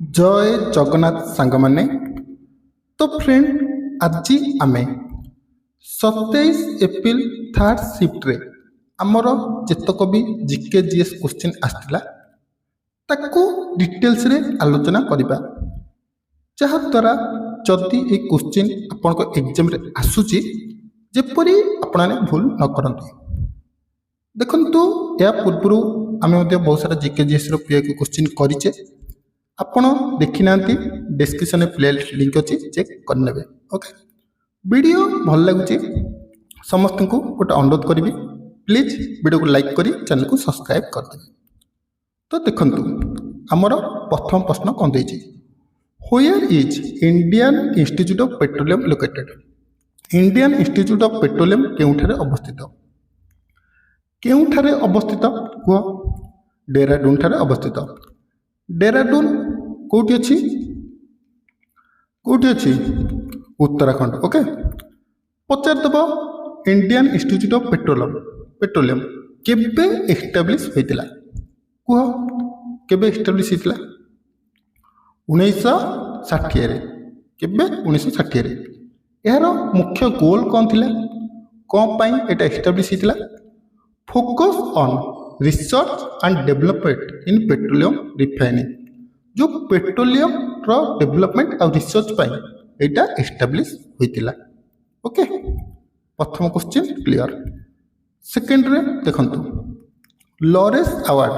जय जगन्नाथ सांग माने। तो फ्रेंड आज आम 27 एप्रिल थर्ड शिफ्ट रे आमर जेतक भी जीके जीएस क्वेश्चन आसला ताकू डिटेल्स रे आलोचना करबा जहाद्वारा जदि ये क्वेश्चन आपण एग्जाम रे आसुची जेपरी आपने भूल न करते। देखंतु या पूर्व आम बहुत सारा जीके जीएस पीआईक्यू क्वेश्चन करिचे आपण देखी ना डिस्क्रिप्शन प्लेलिस्ट लिंक अच्छी चेक करने। ओके वीडियो भल लगुच समस्त को गोटे अनुरोध करी प्लीज वीडियो को लाइक करी चैनल को सब्सक्राइब करदे। तो देखंतु आमर प्रथम प्रश्न कौन देछि, where is Indian Institute of Petroleum located. Indian Institute of Petroleum केउठारे अवस्थित, केउठारे अवस्थित कह। डेहराडून ठारे अवस्थित। डेहराडून कौटी अच्छी, कौटी अच्छी उत्तराखंड। ओके पचारदेव इंडियन इंस्टीट्यूट ऑफ पेट्रोलियम केबे एस्टाब्लिश होइतिला कह, केबे एस्टाब्लिश होइतिला 1960 रे। केबे 1960 रे। यार मुख्य गोल कौन थिला, कौन पाई एटा एस्टाब्लिश होइतिला, focus on research and development in petroleum refining. जो पेट्रोलियम रो डेवलपमेंट और रिसर्च पाई एटा एस्टाब्लिश होइतिला। ओके प्रथम क्वेश्चन क्लियर। सेकंड रे देखंतु लॉरेंस अवार्ड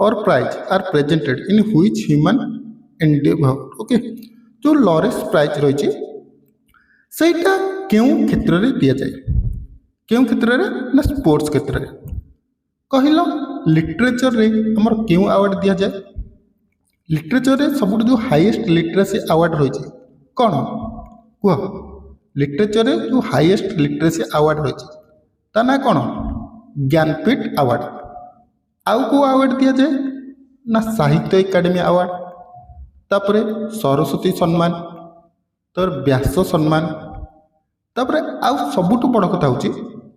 और prize are presented in which human endeavour. Okay जो लॉरेंस प्राइज रही सेटा केउ क्षेत्र रे दिया जाए, केउ क्षेत्र रे ना स्पोर्ट्स क्षेत्र रे। कहल लिटरेचर रे हमर केउ अवार्ड दिया जाए, लिटरेचर रे सब जो हाईएस्ट लिटरेसी अवार्ड रही कौन कह। लिटरेचर रे जो हाईएस्ट लिटरेसी अवार्ड रही ता ना कौन, ज्ञानपीठ अवार्ड। आउ को अवार्ड दिया जाए ना साहित्य एकाडेमी अवार्ड, तापरे सरस्वती सम्मान, तर व्यास सम्मान, तापरे आउ सबुठु बड़ कथा होची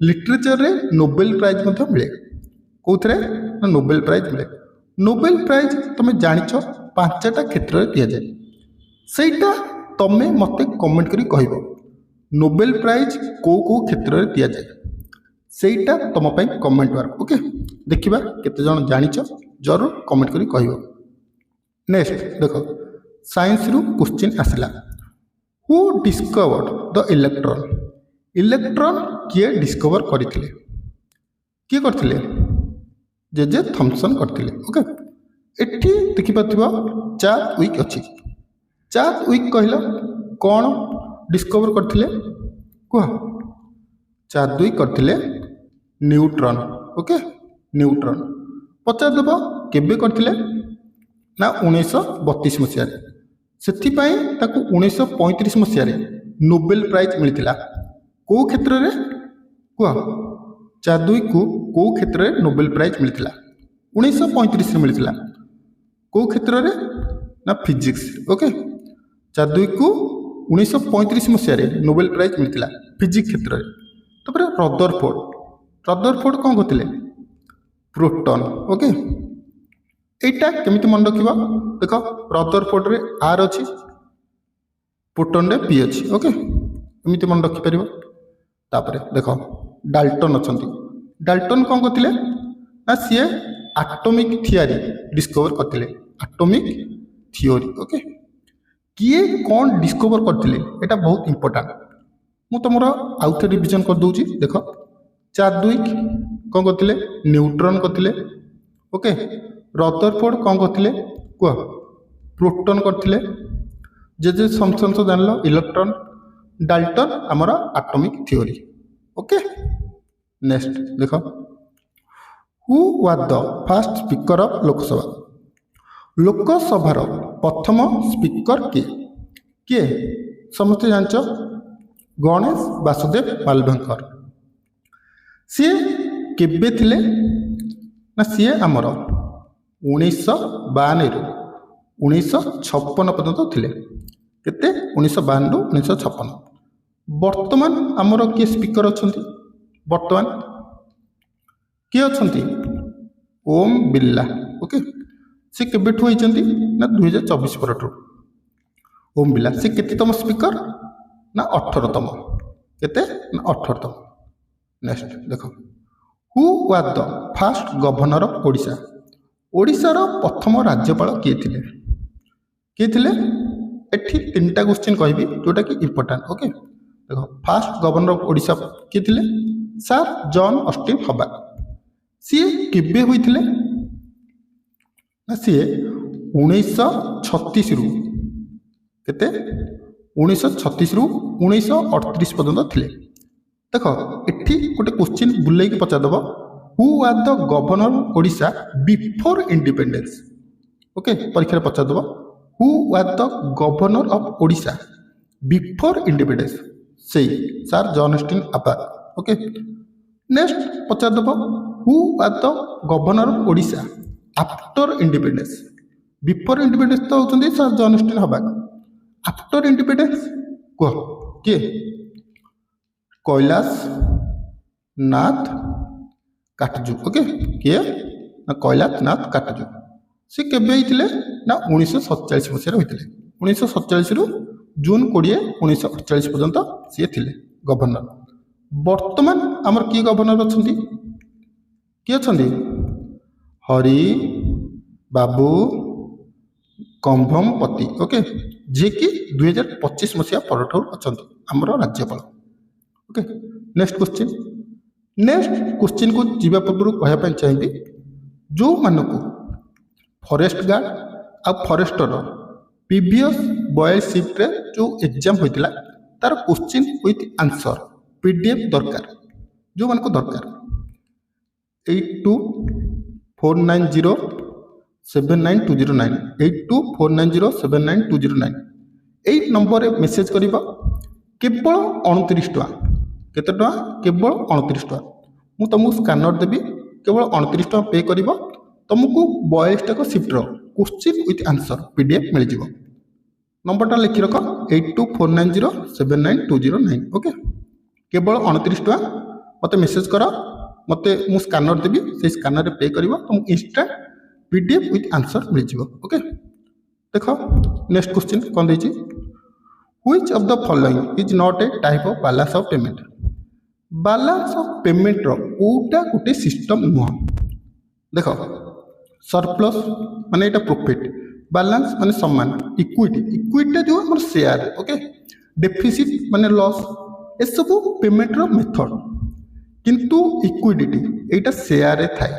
लिटरेचर रे नोबेल प्राइज मध्य मिले। कौथरे ना नोबेल प्राइज मिले। नोबेल प्राइज तुम जानिछ 5टा क्षेत्र में दि जाए, सेटा तमे मते कमेंट करी कहबो नोबेल प्राइज को क्षेत्र में दि जाए, सेटा तुम पे कमेंट वर्क। ओके देखिबा केते जण जानिछ जरूर कमेंट करी कहबो। नेक्स्ट देखो साइंस रु क्वेश्चन आसला, who discovered the electron. Electron किए डिस्कवर करथिले, किए करथिले, जे थॉमसन करथिले। ओके एठी देखि पाथिबो चार्विक अछि। चार्विक कहला कौन डिस्कवर करथिले कह। चार्विक करथिले न्यूट्रॉन। ओके न्यूट्रॉन पचार देबो केबे करथिले ना 1932 मसिया रे। सेथि पई ताकू 1935 मसिया रे नोबेल प्राइज मिलिथिला। को क्षेत्र रे कह, चार्विक को क्षेत्र में नोबेल प्राइज मिलता 1935 में मिलता। को क्षेत्र में ना फिजिक्स। ओके चार्विक को 1935 मसीह नोबेल प्राइज मिलता फिजिक्स क्षेत्र में। तापर रदरफोर्ड कौन करते, प्रोटॉन। ओके एटा केमिति मन रखिबा देख, रदरफोर्ड रे आर अच्छी, प्रोटॉन रे पी अच्छी। ओके एमिति मन रखि परिबो। तापर देख डाल्टन अच्छा, डाल्टन कौन करते ना सीए एटॉमिक थियोरी डिस्कवर करते, एटॉमिक थियोरी। ओके किए कौन डिस्कवर करते एटा बहुत इंपोर्टेंट, मु तुमर आउ थे रिविजन कर दूची। देख चार्विक कौन करते, न्यूट्रॉन करते। ओके रदरफोर्ड कौन करते कह, प्रोटॉन करते। जे थॉमसन तो जान लो इलेक्ट्रॉन, डाल्टन आमर एटॉमिक थियोरी। ओके नेक्स्ट देख who was the first speaker of Lok Sabha. लोकसभार प्रथम स्पीकर किए समस्त जानच, गणेश वासुदेव मालभंकर। सी केबे थिले ना सी आमर 1952 रु 1956 पर्यंत थिले। केते 1952 रु 1956। वर्तमान आमर किए स्पीकर अच्छा, वर्तमान किए अच्छा ओम बिरला। ओके से केबेठु होइचंती ना 2024 परठु। ओम बिरला से केतेतम स्पीकर ना 18तम। केते ना 18तम। नेक्स्ट देखो who was the first governor of Odisha. ओडिशार प्रथम राज्यपाल किए थिले? किए थिले? एठी तीनटा क्वेश्चन कहबी जोटा कि इंपोर्टेंट। ओके देखो फर्स्ट गवर्नर ऑफ ओडिशा किए थिले? Sir John Austin Hubbard. सी केबे होइथिले ना सी 1936 रु केते 1936 रु 1938 पर्यंत थिले। देख एठी गोटे क्वेश्चन बुले की पचार दब who was the governor Odisha before independence. Okay परीक्षा पचार दब who was the governor of Odisha before independence से sir John Austin Hubbard. Okay next पचार दब who was the governor of Odisha after independence. Before independence तो होचंदी sir John Austin Hubbard. After independence कह किए? कैलाश नाथ काटजू। ओके किए ना कैलाश नाथ काटजू। से केबे होइथिले ना 1947 मसीह होइथिले। 1947 रु जून 20 1948 पर्यंत सी थिले गवर्नर। वर्तमान आमर किए गवर्नर अछंती? किए अछंती? हरि बाबू कंभमपति। ओके जे कि 2025 मसीहा परठौ अछंती आमर राज्यपाल। ओके नेक्स्ट क्वेश्चन को जीवा पूर्व कहवाई चाहिए जो मानक फॉरेस्ट गार्ड आ फॉरेस्टर प्रीवियस बॉयल शिफ्ट रे जो एग्जाम होइतिला तार क्वेश्चन विथ आंसर पीडीएफ दरकार जो मानक दरकार 8249079209 8249079209 एई नंबर मेसेज करिबा केवल 29 टका। केते टका? केवल 29 टका। मु तुमको स्कैनर देवी केवल 29 टका पे कर तुमको 42 टका shift question with answer PDF मिल जाव। नंबरटा लिखि रख 8249079209। ओके केवल 29 टका मत मेसेज कर मत मु स्कैनर देवी से स्कैनर पे कर तुमको इंस्टा पीडीएफ विथ आंसर मिल जाव। ओके देख नेक्स्ट क्वेश्चन कौन देछि Which of the following is not a type of balance of payment? balance of payment रो कोटा गोटे सिस्टम नुह। देख सरप्लस माने एटा प्रॉफिट बैलेंस माने सम्मान इक्विटी जो हमर शेयर। ओके डेफिसिट माने लॉस ए सब पेमेंट रो मेथड किंतु इक्विटी एटा शेयर रे थाए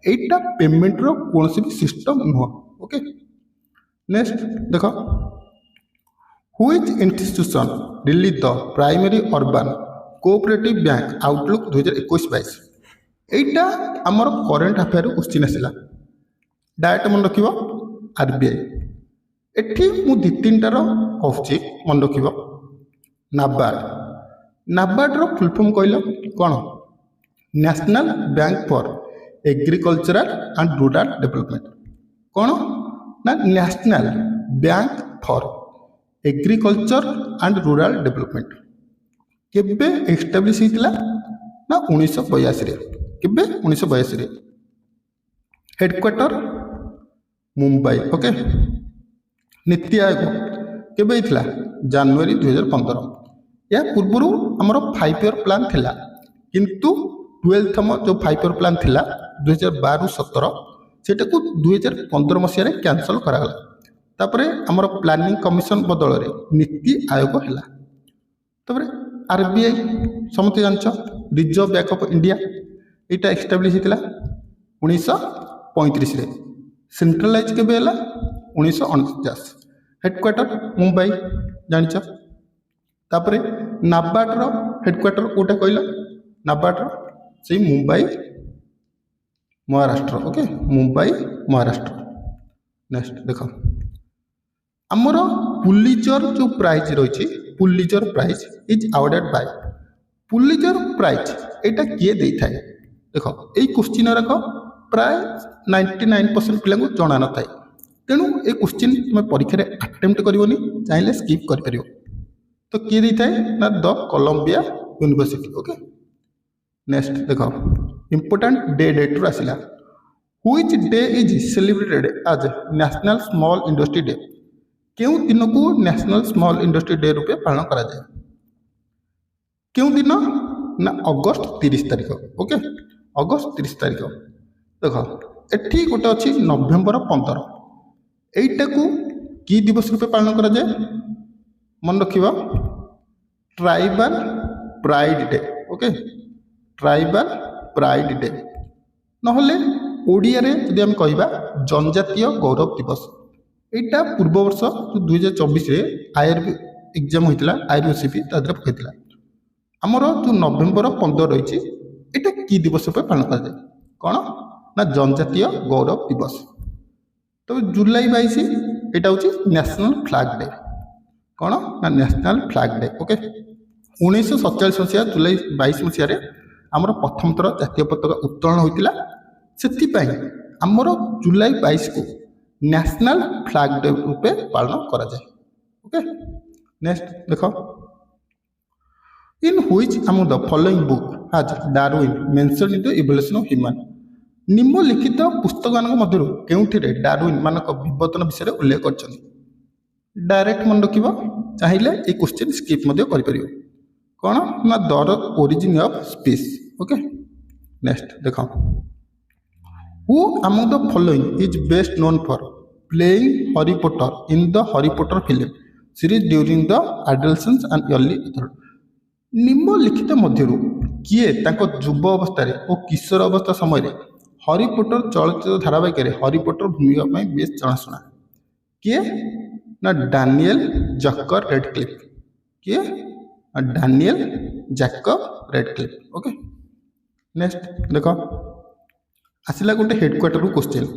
एटा पेमेंट रो कोनसी भी सिस्टम नुह। ओके नेक्स्ट देखो Which institution released the primary urban cooperative bank outlook 2021-22? एटा आमर करेंट अफेयर क्वेश्चन आसला डायरेक्ट मन रखिब आरबीआई। एठी मु दि तीनटार कहूची मन रखिब नाबार्ड। नाबार्ड रो फुल फॉर्म कहल कौन? National bank for agricultural and rural development. कौन ना national bank for agriculture and rural development केबे एस्टाब्लिश होइतिला ना 1982 रे। केबे 1982 रे। हेडक्वार्टर मुंबई। ओके नीति आयोग केबे होइतिला? जनवरी 2015। या पूर्व हमर 5 ईयर प्लान थिला किंतु 12th जो 5 ईयर प्लान थिला 2012-17 सेटा को 2015 मसिया रे कैंसिल करा गला। तापरे हमर प्लानिंग कमिशन बदल रे नीति आयोग हैला। तापरे आरबीआई समते जानछ रिजर्व बैंक ऑफ इंडिया एटा एस्टाब्लिश हितला 1935 रे। सेंट्रलाइज केबे हैला? 1949। हेडक्वार्टर मुंबई जानछ। तापरे नाबार्ड रो हेडक्वार्टर कोटा कहला? नाबार्ड रो से मुंबई महाराष्ट्र। ओके मुंबई महाराष्ट्र। नेक्स्ट देखो आमर पुलिजर जो प्राइज रही Pulitzer prize is awarded by Pulitzer prize एटा किए दे थाए? देखो यही क्वेश्चन रख प्राय 99% पिला जना न थाए तेणु ये क्वेश्चन तुम परीक्षा अटेम्प्ट करनी चाहिए स्किप कर पार। तो किए दे थाए ना the Columbia university. Okay next देखो इंपोर्टेंट डे डेट आसला Which day is celebrated as National Small Industry Day? କେଉଁ ଦିନକୁ ନ୍ୟାସନାଲ ସ୍ମଲ୍ ଇଣ୍ଡଷ୍ଟ୍ରି ଡେ ରୂପେ ପାଳନ କରାଯାଏ? କେଉଁ ଦିନ ନା ଅଗଷ୍ଟ 30 ତାରିଖ। ଓକେ, ଅଗଷ୍ଟ 30 ତାରିଖ। ଦେଖ ଏଠି ଗୋଟେ ଅଛି ନଭେମ୍ବର 15। এইটাକୁ କି ଦିବସ ରୂପେ ପାଳନ କରାଯାଏ? ମନେ ରଖିବ, tribal pride day. Okay, tribal pride day, ନହେଲେ ଓଡ଼ିଆରେ ଯଦି ଆମେ କହିବା ଜନଜାତୀୟ ଗୌରବ ଦିବସ। এইটা ପୂର୍ବ ବର୍ଷ 2024ରେ ଆଇଆର୍ବି ଏକ୍ଜାମ୍ ହୋଇଥିଲା, ଆଇଆର୍ସିପି ତା ଦେହରେ ପକାଇଥିଲା। ଆମର ଯେଉଁ ନଭେମ୍ବର 15 ରହିଛି ଏଇଟା କି ଦିବସ ରୂପେ ପାଳନ କରାଯାଏ? କ'ଣ ନା ଜନଜାତୀୟ ଗୌରବ ଦିବସ। ତେବେ ଜୁଲାଇ 22 ଏଇଟା ହେଉଛି ନ୍ୟାସନାଲ୍ ଫ୍ଲାଗ୍ ଡେ। କ'ଣ ନା ନ୍ୟାସନାଲ୍ ଫ୍ଲାଗ୍ ଡେ। ଓକେ, 1947 ମସିହା ଜୁଲାଇ 22 ମସିହାରେ ଆମର ପ୍ରଥମ ଥର ଜାତୀୟ ପତାକା ଉତ୍ତୋଳନ ହୋଇଥିଲା। ସେଥିପାଇଁ ଆମର ଜୁଲାଇ 22କୁ ନ୍ୟାସନାଲ୍ ଫ୍ଲାଗ୍ ଡେ ରୂପେ ପାଳନ କରାଯାଏ। ଓକେ, ନେକ୍ସଟ ଦେଖ, in which among the following book has Darwin mentioned in the evolution of human? ନିମ୍ନଲିଖିତ ପୁସ୍ତକମାନଙ୍କ ମଧ୍ୟରୁ କେଉଁଥିରେ ଡାରୱିନ୍ ମାନଙ୍କ ବିବର୍ତ୍ତନ ବିଷୟରେ ଉଲ୍ଲେଖ କରିଛନ୍ତି? ଡାଇରେକ୍ଟ ମନେ ରଖିବ, ଚାହିଁଲେ এই କ୍ୱେଶ୍ଚିନ୍ ସ୍କିପ୍ ମଧ୍ୟ କରିପାରିବ। କ'ଣ ନା the origin of species. Okay, next ଦେଖ, who among the following is best known for playing Harry Potter in the Harry Potter film series during the adolescence and early adulthood? ନିମ୍ନଲିଖିତ ମଧ୍ୟରୁ କିଏ ତାଙ୍କ ଯୁବ ଅବସ୍ଥାରେ ଓ କିଶୋର ଅବସ୍ଥା ସମୟରେ ହରି ପୋଟର ଚଳଚ୍ଚିତ୍ର ଧାରାବାହିକରେ ହରି ପୋଟର ଭୂମିକା ପାଇଁ ବେଶ ଜଣାଶୁଣା? କିଏ ନା ଡାନିଏଲ ଜାକବ ରେଡକ୍ଲିଫ୍। କିଏ ନା Daniel Jacob Radcliffe. Okay, next ଦେଖ, ଆସିଲା ଗୋଟେ ହେଡକ୍ୱାର୍ଟରରୁ question.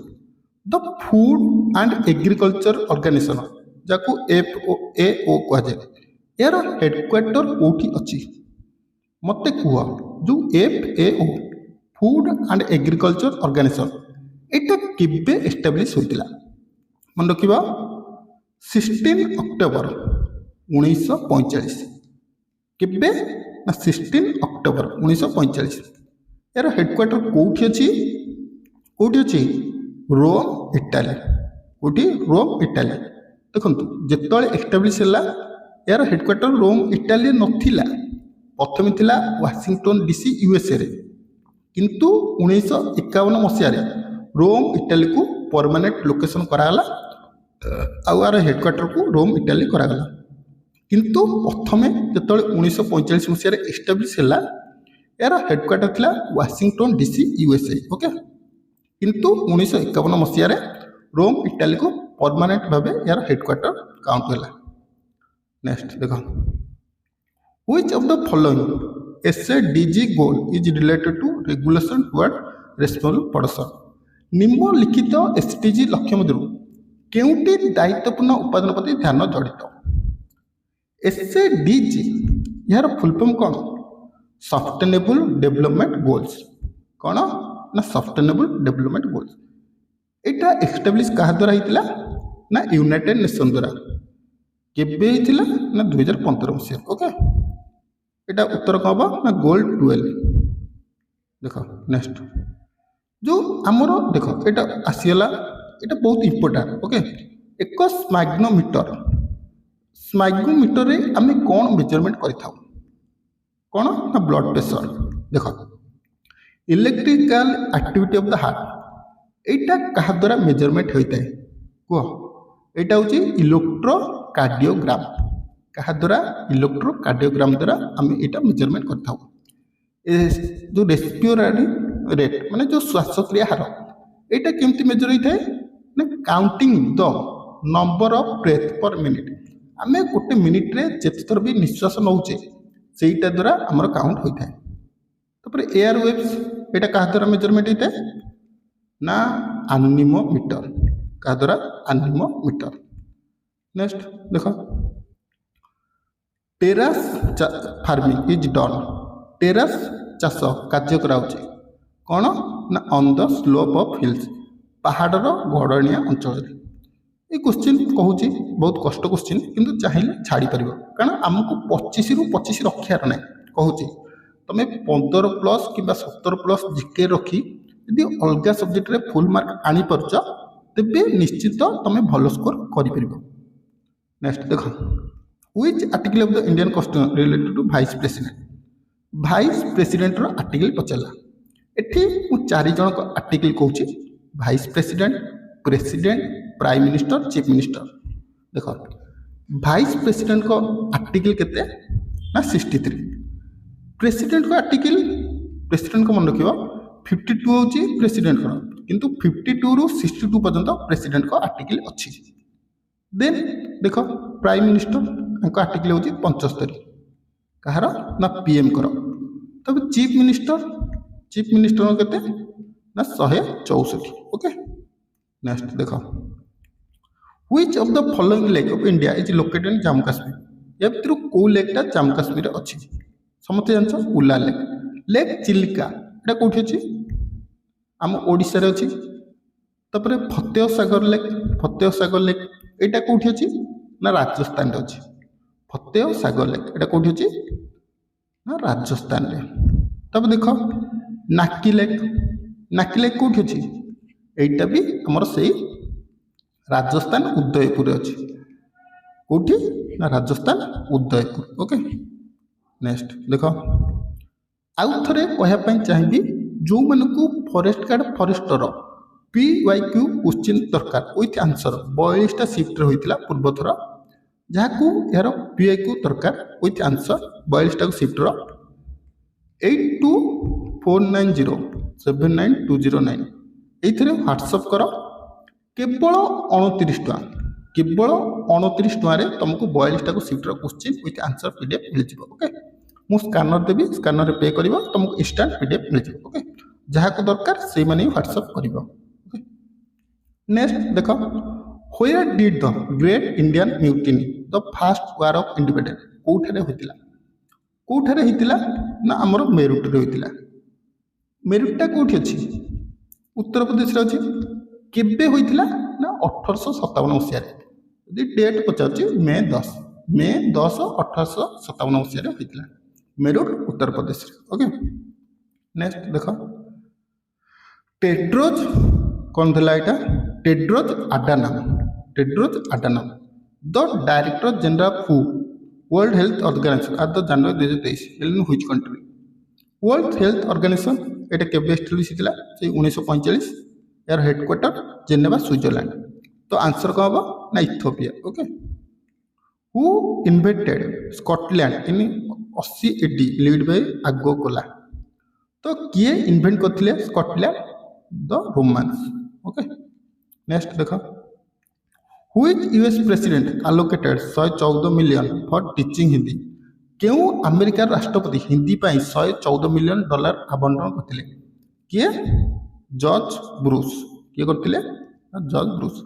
The food and agriculture organisation, ଯାହାକୁ FAO କୁହାଯାଏ, ଏହାର ହେଡକ୍ୱାର୍ଟର କେଉଁଠି ଅଛି? ମୋତେ କୁହ, ଯେଉଁ FAO food and agriculture organisation ଏଇଟା କେବେ ଏଷ୍ଟାବ୍ଲିଶ ହୋଇଥିଲା? ମନେ ରଖିବ, 16 ଅକ୍ଟୋବର 1945। କେବେ ନା 16 ଅକ୍ଟୋବର 1945। ଏହାର ହେଡକ୍ୱାର୍ଟର କେଉଁଠି ଅଛି? କେଉଁଠି ଅଛି? Rome, Italy. କେଉଁଠି? Rome, Italy. ଦେଖନ୍ତୁ, ଯେତେବେଳେ ଏଷ୍ଟାବ୍ଲିଶ ହେଲା ଏହାର ହେଡକ୍ୱାର୍ଟର ରୋମ୍, ଇଟାଲୀରେ ନଥିଲା। ପ୍ରଥମେ ଥିଲା ୱାସିଂଟନ DC USAରେ, କିନ୍ତୁ 1951 ମସିହାରେ ରୋମ୍, ଇଟାଲୀକୁ ପରମାନେଣ୍ଟ ଲୋକେସନ୍ କରାଗଲା ଆଉ ଏହାର ହେଡକ୍ୱାର୍ଟରକୁ ରୋମ୍, ଇଟାଲୀ କରାଗଲା। କିନ୍ତୁ ପ୍ରଥମେ ଯେତେବେଳେ 1945 ମସିହାରେ ଏଷ୍ଟାବ୍ଲିଶ ହେଲା ଏହାର ହେଡକ୍ୱାର୍ଟର ଥିଲା ୱାସିଂଟନ DC USA। ଓକେ, କିନ୍ତୁ 1951 ମସିହାରେ ରୋମ୍, ଇଟାଲୀକୁ ପରମାନେଣ୍ଟ ଭାବେ ଏହାର ହେଡକ୍ୱାର୍ଟର କାଉଣ୍ଟ ହେଲା। ନେକ୍ସଟ ଦେଖ, which of the following SDG goal is related to regulation toward responsible production? ନିମ୍ନଲିଖିତ SDG ଲକ୍ଷ୍ୟ ମଧ୍ୟରୁ କେଉଁଟି ଦାୟିତ୍ୱପୂର୍ଣ୍ଣ ଉତ୍ପାଦନ ପ୍ରତି ଧ୍ୟାନ ଜଡ଼ିତ? SDG ଏହାର ଫୁଲ୍ ଫର୍ମ କ'ଣ? Sustainable development goals. କ'ଣ ନା ସଷ୍ଟେନେବୁଲ ଡେଭଲପମେଣ୍ଟ ଗୋଲ୍ସ। ଏଇଟା ଏଷ୍ଟାବ୍ଲିଶ କାହା ଦ୍ୱାରା ହେଇଥିଲା? ନା ୟୁନାଇଟେଡ୍ ନେସନ୍ ଦ୍ୱାରା। କେବେ ହେଇଥିଲା? ନା 2015 ମସିହା। ଓକେ, ଏଇଟା ଉତ୍ତର କ'ଣ ହେବ? ନା ଗୋଲ୍ 12। ଦେଖ ନେକ୍ସଟ, ଯେଉଁ ଆମର ଦେଖ ଏଇଟା ଆସିଗଲା, ଏଇଟା ବହୁତ ଇମ୍ପୋର୍ଟାଣ୍ଟ। ଓକେ, ଏକ ସ୍ମାଗ୍ନୋମିଟର। ସ୍ମାଗ୍ନୋମିଟରରେ ଆମେ କ'ଣ ମେଜରମେଣ୍ଟ କରିଥାଉ? କ'ଣ ନା ବ୍ଲଡ଼ ପ୍ରେସର। ଦେଖ, electrical activity of the heart, এইটা কাহা দ্বারা মেজরমেন্ট হইতায়? কুহ, এইটা হচ্ছে ইলেক্ট্রোকার্ডিওগ্রাম। কাহা দ্বারা? ইলেক্ট্রোকার্ডিওগ্রাম দ্বারা আমি এটা মেজরমেন্ট করে থাকু। যে রেসপিরেটরি রেট মানে যে শ্বাসক্রিয়া হার, এইটা কেমতি মেজর হইতায়? না counting the number of breadth পর মিনিট। আমি গোটে মিনিটরে যেতে থর বি নিঃশ্বাস নৌছে সেইটা দ্বারা আমার কাউন্ট হইতায়। তারপরে এয়ার ওয়েভস, এটা কাহা দ্বারা মেজরমেন্ট হইতায়? না আনিমোমিଟর। কাহা দ্বারা? আনিমোমিটর। নেক্সট দেখ, টেরাস ফার্মিং ইজ ডন। টেরাস চাষ କାର୍ଯ୍ୟ କରାଯାଉଛି କ'ଣ ନା on the slope of hills, ପାହାଡ଼ର ଗଡ଼ଣିଆ ଅଞ୍ଚଳରେ। এই কোশ্ଚିନ୍ କହୁଛି ବହୁତ କଷ୍ଟ କୋଶ୍ଚିନ୍, କିନ୍ତୁ ଚାହିଁଲେ ଛାଡ଼ିପାରିବ, କାରଣ ଆମକୁ 25ରୁ 25 ରଖିବାର ନାହିଁ। କହୁଛି ତମେ 15+ କିମ୍ବା 17+ ଜିକେ ରଖି यदि अलग सब्जेक्ट रे फुल मार्क आनी पारुछ तेबे निश्चित तुम भल स्कोर कर परिबो। नेक्स्ट देख which article of the Indian constitution related to vice president. Vice president रो आर्टिकल पचला एठी मु चारि जण को आर्टिकल कहूची vice president, president, prime minister, chief minister. देख वाइस प्रेसिडेंट को आर्टिकल केते ना 63। प्रेसिडेंट को आर्टिकल प्रेसिडेंट को मन रखिबो 52 होची प्रेसिडेंट को किंतु 52 रु 62 पर्यंत प्रेसिडेंट को आर्टिकल अछि। देन देख प्राइम मिनिस्टर को आर्टिकल होची 75 कहार ना पीएम कर। तब चीफ मिनिस्टर केते ना 164। ओके नेक्स्ट देख which of the following lake of India is located in Jammu Kashmir. या भितर को लेकटा जम्मू काश्मीर अछि समते जानछ उला लेक। लेक चिलिका एटा कोठी अछि आम ओडिसा रे अछि। तपरे फतेह सागर लेक एटा कोठी अछि ना राजस्थान रे अछि। फतेह सागर लेक एटा कोठी अछि ना राजस्थान रे। तब देख नाकी लेक कोठी अछि एटा भी हमर सेही राजस्थान उदयपुर अछि। कोठी ना राजस्थान उदयपुर। ओके नेक्स्ट देख आउ थरे कहया पई चाहिबी जो मानकु forest guard forester PYQ question दरकार विथ आंसर 42टा शिफ्ट रे होइतिला पूर्व थर जहाकू यार PYQ दरकार विथ आंसर 42टा शिफ्ट रो 8249079209 एथरे व्हाट्सएप करो केवल 29 टका रे तुमको 42टा शिफ्ट रो क्वेश्चन विथ आंसर PDF मिल जिवो। ओके मु स्कैनर देबी स्कैनर रे पे करिवो तुमको इंस्टेंट PDF मिल जिवो। ओके जहा को दरकार से माने व्हाट्सएप करिवो। ओके नेक्स्ट देखो where did the great Indian mutiny the first war of independence कोठारे होइतिला ना हमर मेरुट रे होइतिला। मेरुटटा कोठी अछि उत्तर प्रदेश रे अछि। केबे होइतिला ना 1857 मसिया रे। यदि डेट पचाछि मे 10 1857 मसिया रे होइतिला मेरुट उत्तर प्रदेश रे। ओके नेक्स्ट देखो टेड्रोस कौन थिला एटा Tedros Adhanom the director general of हु world health organisation at the January 2023 in which country. World health organisation एटा केबे एस्टैब्लिश हितला से 1945 यार हेडक्वार्टर जेनेवा स्विट्जरलैंड। तो आंसर कौन हम ना Ethiopia. Okay who invented Scotland in 80 AD lead by Agricola. तो किए इन्वेंट करथिले Scotland the Romans. Okay next देखो which US president allocated 114 million for teaching Hindi. क्यों अमेरिका राष्ट्रपति हिंदी पाई 114 मिलियन डॉलर आवंटन करथिले किए जॉर्ज ब्रूस। किए करथिले जॉर्ज ब्रूस।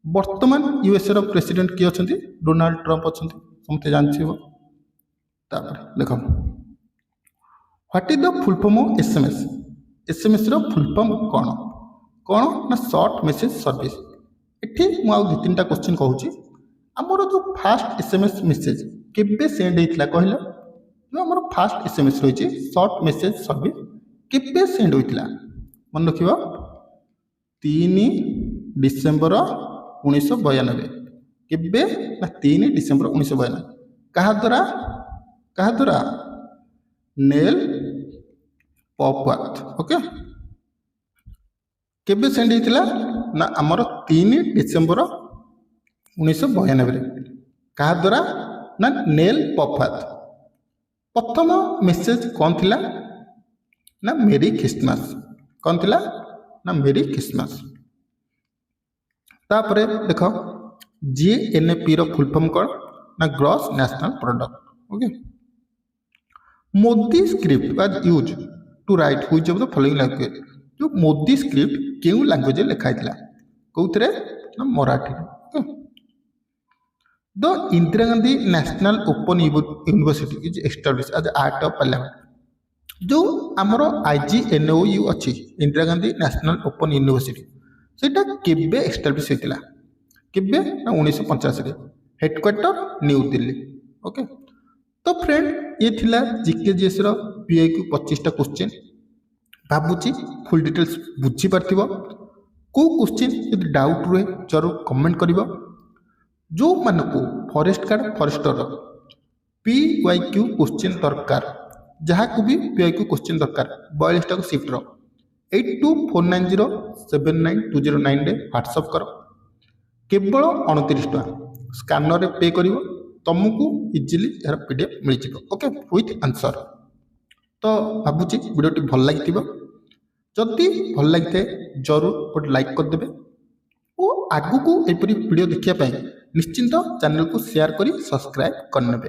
वर्तमान यूएसए रो प्रेसिडेंट किए अछंती डोनाल्ड ट्रम्प अछंती समते जानथिबो। तापर देखो what is the full form of SMS रो फुल फॉर्म कोन ना शॉर्ट मैसेज सर्विस। एठी मु आउ 2-3टा क्वेश्चन कहूची हमर जो फास्ट एसएमएस मैसेज केबे सेंड हेतला कहले जो हमर फास्ट एसएमएस रहिची शॉर्ट मैसेज सर्विस केबे सेंड होइतला मन रखिबो 3 डिसेंबर 1992 केबे ना 3 डिसेंबर 1992 कहा द्वारा नेल पॉपवर्थ। ओके केबे सेंड हेतला ना हमर 3 डिसेंबर 1992 कहा द्वारा ना नेल पॉपवर्थ। प्रथम मेसेज कौन थिला ना मेरी क्रिसमस। कौन थिला ना मेरी क्रिसमस। तापरे देखो GNP रो फुल फॉर्म कौन ना gross national product. Okay Modi script was use to write which of the following language. जो मोदी स्क्रिप्ट केउ लैंग्वेज लिखा हितला कोउथरे ना Marathi. The Indira Gandhi national open university is establish as act of parliament. जो आमर IGNOU अच्छी Indira Gandhi national open university सेटा केबे एस्टैब्लिश होइतिला केबे ना 1985 रे हेडक्वार्टर न्यू दिल्ली। ओके तो फ्रेंड ये थिला जीके जीएस रो PIQ 25टा क्वेश्चन ଭାବୁଛି ଫୁଲ୍ ଡିଟେଲ୍ସ ବୁଝିପାରିଥିବ। କେଉଁ କ୍ୱେଶ୍ଚିନ୍ ଯଦି ଡାଉଟ୍ ରୁହେ ଜରୁର କମେଣ୍ଟ କରିବ। ଯେଉଁମାନଙ୍କୁ forest guard forester PYQ question ଦରକାର, ଯାହାକୁ ବି PYQ କ୍ୱେଶ୍ଚିନ୍ ଦରକାର 42ଟାକୁ ସିଫ୍ଟର 8249079209ରେ ହ୍ୱାଟ୍ସଆପ୍ କର। କେବଳ 29 ଟଙ୍କା ସ୍କାନରରେ ପେ କରିବ, ତୁମକୁ ଇଜିଲି ଏହାର PDF ମିଳିଯିବ। Okay, with answer. ତ ଭାବୁଛି ଭିଡ଼ିଓଟି ଭଲ ଲାଗିଥିବ। ଯଦି ଭଲ ଲାଗିଥାଏ ଜରୁର ଗୋଟେ ଲାଇକ୍ କରିଦେବେ ଓ ଆଗକୁ ଏପରି ଭିଡ଼ିଓ ଦେଖିବା ପାଇଁ ନିଶ୍ଚିନ୍ତ ଚ୍ୟାନେଲକୁ ସେୟାର କରି ସବସ୍କ୍ରାଇବ୍ କରିନେବେ।